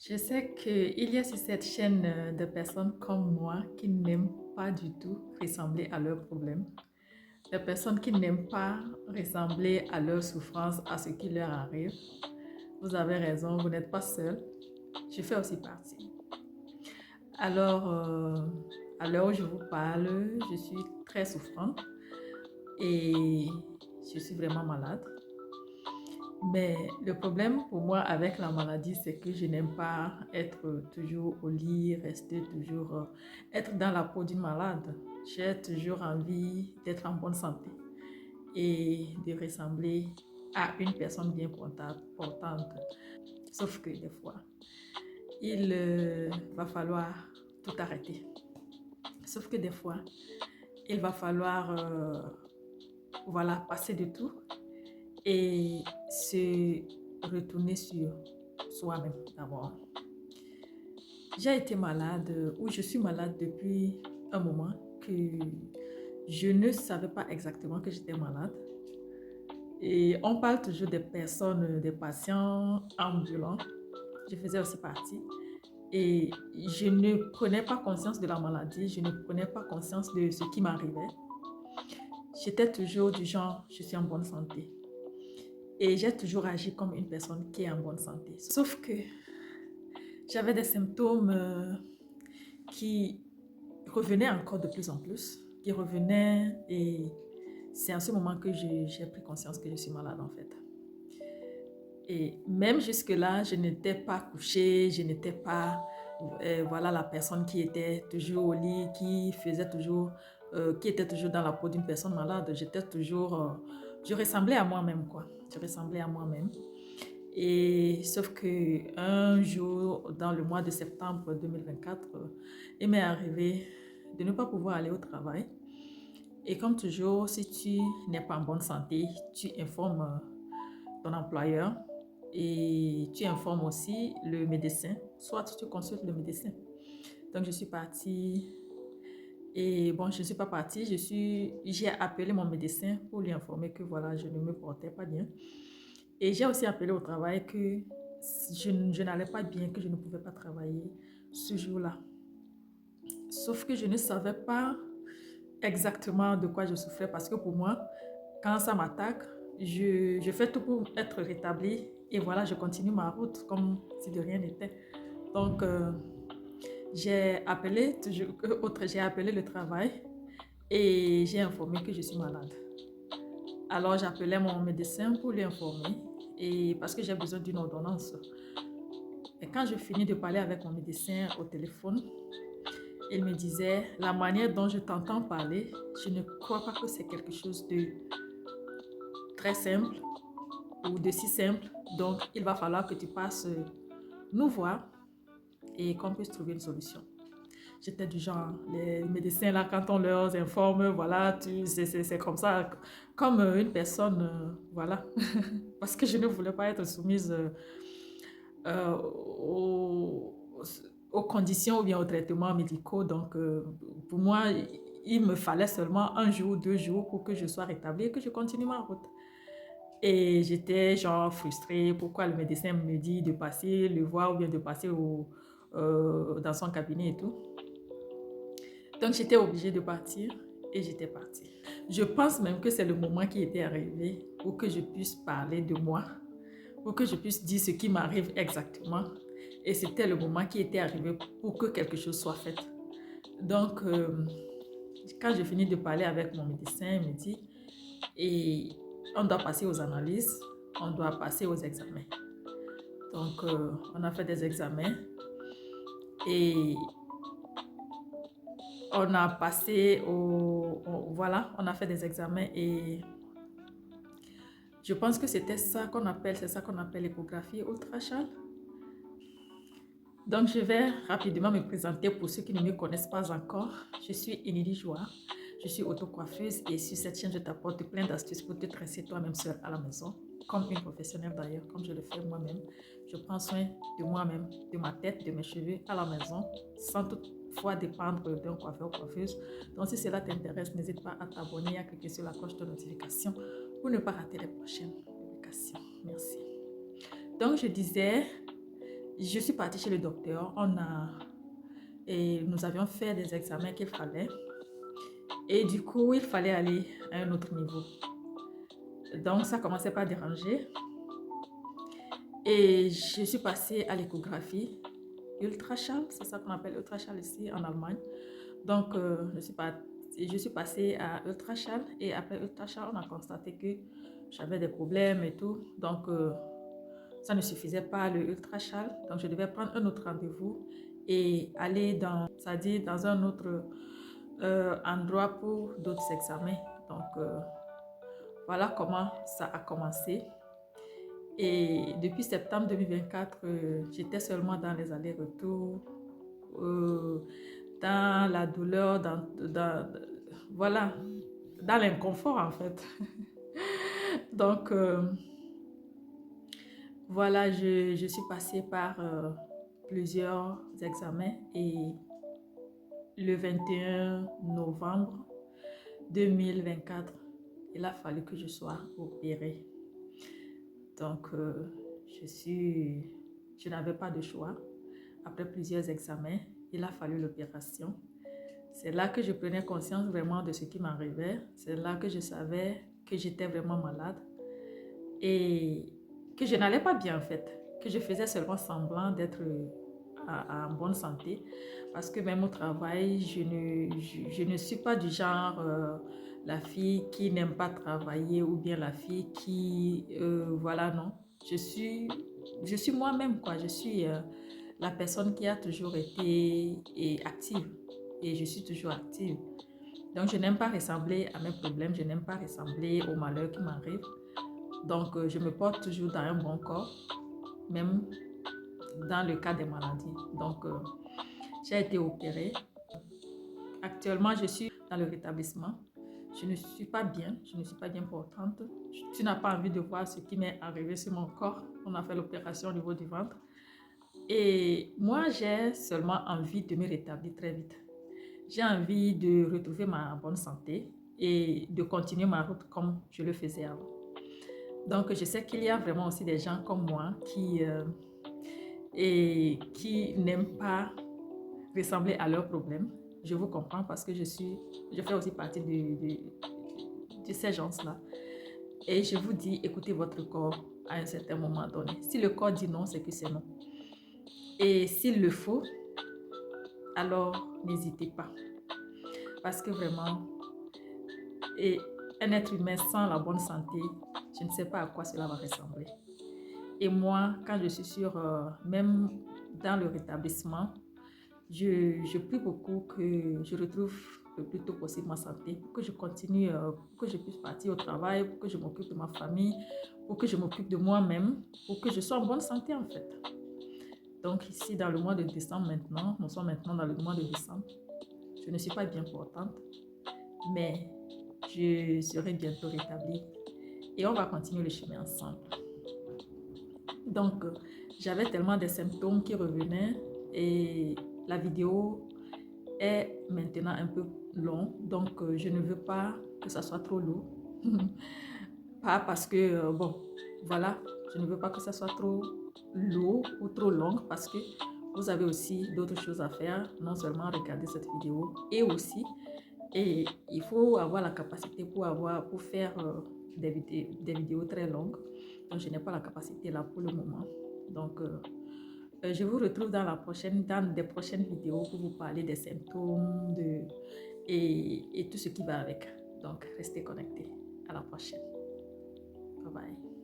Je sais qu'il y a sur cette chaîne de personnes comme moi qui n'aiment pas du tout ressembler à leurs problèmes, des personnes qui n'aiment pas ressembler à leurs souffrances, à ce qui leur arrive. Vous avez raison, vous n'êtes pas seul. Je fais aussi partie. Alors, à l'heure où je vous parle, je suis très souffrante et je suis vraiment malade. Mais le problème pour moi avec la maladie, c'est que je n'aime pas être toujours au lit, rester toujours, être dans la peau d'une malade. J'ai toujours envie d'être en bonne santé et de ressembler à une personne bien portante. Sauf que des fois, il va falloir tout arrêter. Sauf que des fois, il va falloir voilà, passer de tout et se retourner sur soi-même d'abord. J'ai été malade ou je suis malade depuis un moment que je ne savais pas exactement que j'étais malade. Et on parle toujours des personnes, des patients ambulants. Je faisais aussi partie. Et je ne prenais pas conscience de la maladie, je ne prenais pas conscience de ce qui m'arrivait. J'étais toujours du genre, je suis en bonne santé. Et j'ai toujours agi comme une personne qui est en bonne santé. Sauf que j'avais des symptômes qui revenaient encore de plus en plus, qui revenaient et c'est à ce moment que j'ai pris conscience que je suis malade en fait. Et même jusque-là, je n'étais pas couchée, je n'étais pas voilà, la personne qui était toujours au lit, qui faisait toujours, qui était toujours dans la peau d'une personne malade. J'étais toujours, je ressemblais à moi-même quoi. Je ressemblais à moi-même. Et sauf que un jour, dans le mois de septembre 2024, il m'est arrivé de ne pas pouvoir aller au travail. Et comme toujours, si tu n'es pas en bonne santé, tu informes ton employeur et tu informes aussi le médecin, soit tu consultes le médecin. Donc, je suis partie et bon, je ne suis pas partie, j'ai appelé mon médecin pour lui informer que voilà, je ne me portais pas bien. Et j'ai aussi appelé au travail que je n'allais pas bien, que je ne pouvais pas travailler ce jour-là. Sauf que je ne savais pas exactement de quoi je souffrais parce que pour moi, quand ça m'attaque, je fais tout pour être rétablie et voilà, je continue ma route comme si de rien n'était. Donc, j'ai appelé le travail et j'ai informé que je suis malade. Alors, j'appelais mon médecin pour lui informer et parce que j'ai besoin d'une ordonnance. Et quand je finis de parler avec mon médecin au téléphone, il me disait, la manière dont je t'entends parler, je ne crois pas que c'est quelque chose de très simple ou de si simple. Donc, il va falloir que tu passes nous voir et qu'on puisse trouver une solution. J'étais du genre, les médecins là, quand on leur informe, voilà, c'est comme ça, comme une personne, voilà. Parce que je ne voulais pas être soumise euh, aux, aux conditions ou bien aux traitements médicaux. Donc, pour moi, il me fallait seulement un jour, 2 jours pour que je sois rétablie et que je continue ma route. Et j'étais genre frustrée. Pourquoi le médecin me dit de passer le voir ou bien de passer dans son cabinet et tout. Donc, j'étais obligée de partir et j'étais partie. Je pense même que c'est le moment qui était arrivé pour que je puisse parler de moi, pour que je puisse dire ce qui m'arrive exactement. Et c'était le moment qui était arrivé pour que quelque chose soit fait. Donc, quand je finis de parler avec mon médecin, il me dit, et on doit passer aux analyses, on doit passer aux examens. Donc, on a fait des examens et on a passé voilà, on a fait des examens et je pense que c'est ça qu'on appelle l'échographie ultrachale. Donc, je vais rapidement me présenter pour ceux qui ne me connaissent pas encore. Je suis Enili Joa, je suis autocoiffeuse et sur cette chaîne, je t'apporte plein d'astuces pour te tresser toi-même seule à la maison, comme une professionnelle d'ailleurs, comme je le fais moi-même. Je prends soin de moi-même, de ma tête, de mes cheveux à la maison, sans toutefois dépendre d'un coiffeur ou coiffeuse. Donc, si cela t'intéresse, n'hésite pas à t'abonner et à cliquer sur la cloche de notification pour ne pas rater les prochaines publications. Merci. Donc, je disais, je suis partie chez le docteur. Nous avions fait des examens qu'il fallait. Et du coup, il fallait aller à un autre niveau. Donc, ça commençait pas à déranger. Et je suis passée à l'échographie. Ultraschall, c'est ça qu'on appelle ultraschall ici en Allemagne. Donc, je suis passée à ultraschall. Et après ultraschall, on a constaté que j'avais des problèmes et tout. Donc, ça ne suffisait pas le ultraschall. Donc, je devais prendre un autre rendez-vous et aller dans un autre endroit pour d'autres examens. Donc, voilà comment ça a commencé. Et depuis septembre 2024, j'étais seulement dans les allers-retours, dans la douleur, voilà, dans l'inconfort en fait. Donc, voilà, je suis passée par plusieurs examens et le 21 novembre 2024, il a fallu que je sois opérée. Donc, je n'avais pas de choix. Après plusieurs examens, il a fallu l'opération. C'est là que je prenais conscience vraiment de ce qui m'arrivait. C'est là que je savais que j'étais vraiment malade et que je n'allais pas bien en fait, que je faisais seulement semblant d'être en bonne santé parce que même au travail, je ne suis pas du genre la fille qui n'aime pas travailler ou bien la fille qui, voilà, non. Je suis moi-même, quoi. Je suis la personne qui a toujours été active et je suis toujours active. Donc, je n'aime pas ressembler à mes problèmes, je n'aime pas ressembler aux malheurs qui m'arrivent. Donc, je me porte toujours dans un bon corps, même dans le cas des maladies. Donc, j'ai été opérée. Actuellement, je suis dans le rétablissement. Je ne suis pas bien, je ne suis pas bien portante. Tu n'as pas envie de voir ce qui m'est arrivé sur mon corps. On a fait l'opération au niveau du ventre. Et moi, j'ai seulement envie de me rétablir très vite. J'ai envie de retrouver ma bonne santé et de continuer ma route comme je le faisais avant. Donc, je sais qu'il y a vraiment aussi des gens comme moi qui n'aiment pas ressembler à leurs problèmes. Je vous comprends parce que je fais aussi partie de ces gens-là. Et je vous dis, écoutez votre corps à un certain moment donné. Si le corps dit non, c'est que c'est non. Et s'il le faut, alors n'hésitez pas. Parce que vraiment, un être humain sans la bonne santé, je ne sais pas à quoi cela va ressembler. Et moi, quand je suis même dans le rétablissement, je prie beaucoup que je retrouve le plus tôt possible ma santé, pour que je continue, pour que je puisse partir au travail, pour que je m'occupe de ma famille, pour que je m'occupe de moi-même, pour que je sois en bonne santé en fait. Donc ici, dans le mois de décembre maintenant, nous sommes maintenant dans le mois de décembre, je ne suis pas bien portante, mais je serai bientôt rétablie et on va continuer le chemin ensemble. Donc, j'avais tellement de symptômes qui revenaient et la vidéo est maintenant un peu longue, donc je ne veux pas que ça soit trop lourd. Pas parce que, bon, voilà, je ne veux pas que ça soit trop lourd ou trop long parce que vous avez aussi d'autres choses à faire, non seulement regarder cette vidéo et aussi, et il faut avoir la capacité pour faire des vidéos très longues. Donc, je n'ai pas la capacité là pour le moment. Donc, je vous retrouve dans des prochaines vidéos pour vous parler des symptômes et tout ce qui va avec. Donc, restez connectés. À la prochaine. Bye bye.